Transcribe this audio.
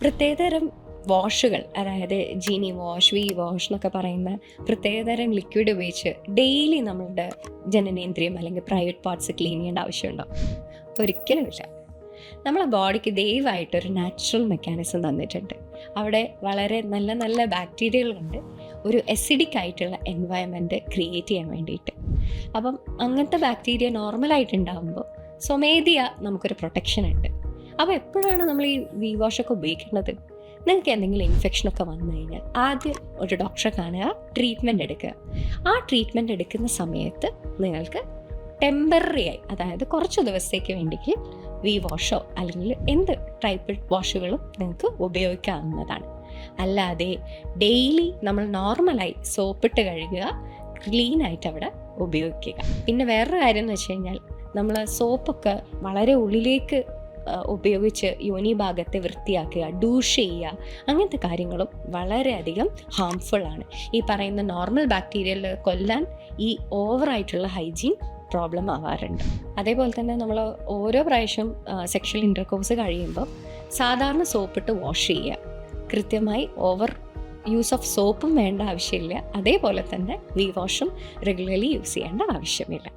പ്രത്യേകതരം വാഷുകൾ, അതായത് ജീനി wash, V wash എന്നൊക്കെ പറയുന്ന പ്രത്യേകതരം ലിക്വിഡ് ഉപയോഗിച്ച് ഡെയിലി നമ്മളുടെ ജനനേന്ദ്രിയം അല്ലെങ്കിൽ പ്രൈവറ്റ് പാർട്സ് ക്ലീൻ ചെയ്യേണ്ട ആവശ്യമുണ്ടോ? ഒരിക്കലുമില്ല. നമ്മളെ ബോഡിക്ക് ദയവായിട്ടൊരു നാച്ചുറൽ മെക്കാനിസം തന്നിട്ടുണ്ട്. അവിടെ വളരെ നല്ല നല്ല ബാക്ടീരിയകളുണ്ട്, ഒരു എസിഡിക് ആയിട്ടുള്ള എൻവയൺമെൻറ്റ് ക്രിയേറ്റ് ചെയ്യാൻ വേണ്ടിയിട്ട്. അപ്പം അങ്ങനത്തെ ബാക്ടീരിയ നോർമലായിട്ടുണ്ടാകുമ്പോൾ സ്വമേധിയ നമുക്കൊരു പ്രൊട്ടക്ഷൻ ഉണ്ട്. അപ്പോൾ എപ്പോഴാണ് നമ്മൾ ഈ വി വാഷൊക്കെ ഉപയോഗിക്കേണ്ടത്? നിങ്ങൾക്ക് എന്തെങ്കിലും ഇൻഫെക്ഷനൊക്കെ വന്നു കഴിഞ്ഞാൽ ആദ്യം ഒരു ഡോക്ടറെ കാണുക, ട്രീറ്റ്മെൻറ്റ് എടുക്കുക. ആ ട്രീറ്റ്മെൻറ്റ് എടുക്കുന്ന സമയത്ത് നിങ്ങൾക്ക് ടെമ്പററി ആയി, അതായത് കുറച്ച് ദിവസത്തേക്ക് വേണ്ടിക്ക് വി വാഷോ അല്ലെങ്കിൽ എന്ത് ടൈപ്പ് വാഷുകളും നിങ്ങൾക്ക് ഉപയോഗിക്കാവുന്നതാണ്. അല്ലാതെ ഡെയിലി നമ്മൾ നോർമലായി സോപ്പിട്ട് കഴുകുക, ക്ലീനായിട്ട് അവിടെ ഉപയോഗിക്കുക. പിന്നെ വേറൊരു കാര്യം എന്ന് വെച്ച് കഴിഞ്ഞാൽ, നമ്മൾ സോപ്പൊക്കെ വളരെ ഉള്ളിലേക്ക് ഉപയോഗിച്ച് യോനി ഭാഗത്തെ വൃത്തിയാക്കുക, ഡൂഷ് ചെയ്യുക, അങ്ങനത്തെ കാര്യങ്ങളും വളരെയധികം ഹാംഫുള്ളാണ്. ഈ പറയുന്ന നോർമൽ ബാക്ടീരിയൽ കൊല്ലാൻ ഈ ഓവറായിട്ടുള്ള ഹൈജീൻ പ്രോബ്ലം ആവാറുണ്ട്. അതേപോലെ തന്നെ നമ്മൾ ഓരോ പ്രാവശ്യം സെക്ഷൽ ഇൻ്റർകോഴ്സ് കഴിയുമ്പോൾ സാധാരണ സോപ്പിട്ട് വാഷ് ചെയ്യുക. കൃത്യമായി ഓവർ യൂസ് ഓഫ് സോപ്പും വേണ്ട ആവശ്യമില്ല. അതേപോലെ തന്നെ വി വാഷും റെഗുലർലി യൂസ് ചെയ്യേണ്ട ആവശ്യമില്ല.